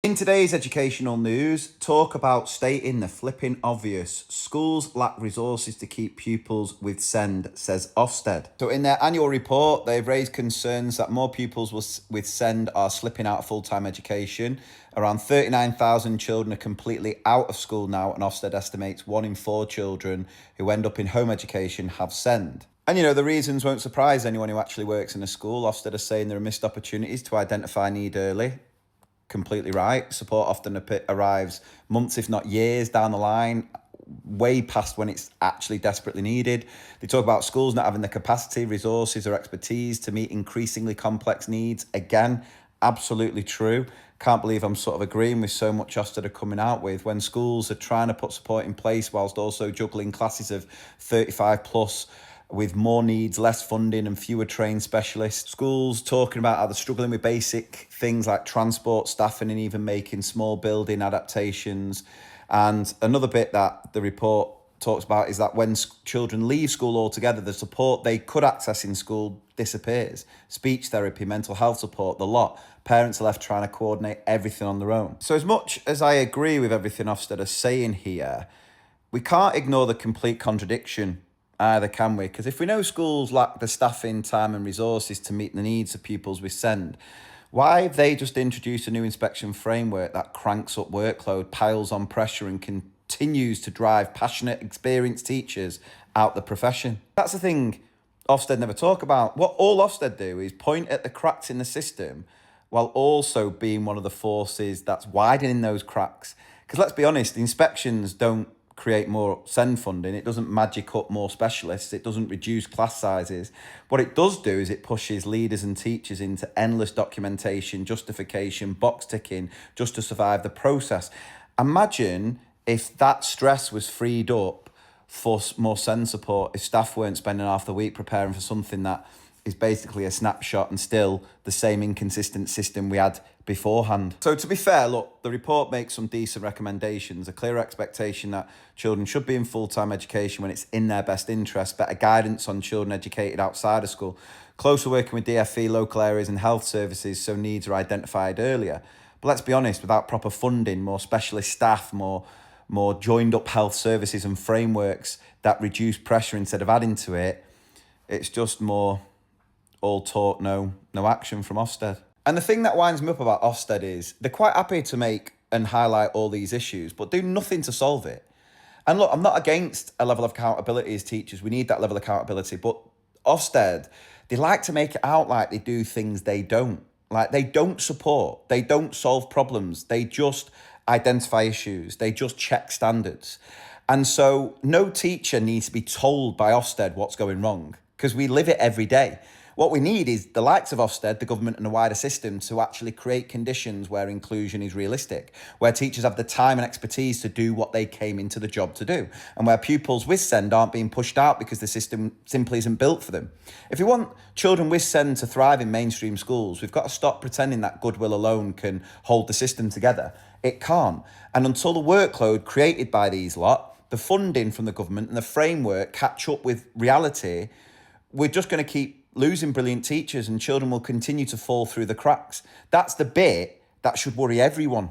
In today's educational news, talk about stating the flipping obvious. Schools lack resources to keep pupils with SEND, says Ofsted. So in their annual report, they've raised concerns that more pupils with SEND are slipping out of full-time education. Around 39,000 children are completely out of school now, and Ofsted estimates 1 in 4 children who end up in home education have SEND. And the reasons won't surprise anyone who actually works in a school. Ofsted are saying there are missed opportunities to identify need early. Completely right. Support often arrives months, if not years, down the line, way past when it's actually desperately needed. They talk about schools not having the capacity, resources, or expertise to meet increasingly complex needs. Again, absolutely true. Can't believe I'm sort of agreeing with so much Ofsted are coming out with when schools are trying to put support in place whilst also juggling classes of 35 plus with more needs, less funding and fewer trained specialists. Schools talking about how they're struggling with basic things like transport, staffing, and even making small building adaptations. And another bit that the report talks about is that when children leave school altogether, the support they could access in school disappears. Speech therapy, mental health support, the lot. Parents are left trying to coordinate everything on their own. So as much as I agree with everything Ofsted are saying here, we can't ignore the complete contradiction either, can we? Because if we know schools lack the staffing, time and resources to meet the needs of pupils with SEND, why have they just introduced a new inspection framework that cranks up workload, piles on pressure and continues to drive passionate, experienced teachers out the profession? That's the thing Ofsted never talk about. What all Ofsted do is point at the cracks in the system while also being one of the forces that's widening those cracks. Because let's be honest, the inspections don't create more SEND funding. It doesn't magic up more specialists. It doesn't reduce class sizes. What it does do is it pushes leaders and teachers into endless documentation, justification, box ticking, just to survive the process. Imagine if that stress was freed up for more SEND support, if staff weren't spending half the week preparing for something that is basically a snapshot and still the same inconsistent system we had beforehand. So to be fair, look, the report makes some decent recommendations, a clear expectation that children should be in full-time education when it's in their best interest, better guidance on children educated outside of school, closer working with DFE, local areas and health services so needs are identified earlier. But let's be honest, without proper funding, more specialist staff, more joined up health services and frameworks that reduce pressure instead of adding to it, it's just more all talk, no action from Ofsted. And the thing that winds me up about Ofsted is they're quite happy to make and highlight all these issues, but do nothing to solve it. And look, I'm not against a level of accountability as teachers. We need that level of accountability. But Ofsted, they like to make it out like they do things they don't. Like they don't support, they don't solve problems. They just identify issues. They just check standards. And so no teacher needs to be told by Ofsted what's going wrong because we live it every day. What we need is the likes of Ofsted, the government and the wider system to actually create conditions where inclusion is realistic, where teachers have the time and expertise to do what they came into the job to do, and where pupils with SEND aren't being pushed out because the system simply isn't built for them. If we want children with SEND to thrive in mainstream schools, we've got to stop pretending that goodwill alone can hold the system together. It can't. And until the workload created by these lot, the funding from the government and the framework catch up with reality, we're just going to keep losing brilliant teachers and children will continue to fall through the cracks. That's the bit that should worry everyone.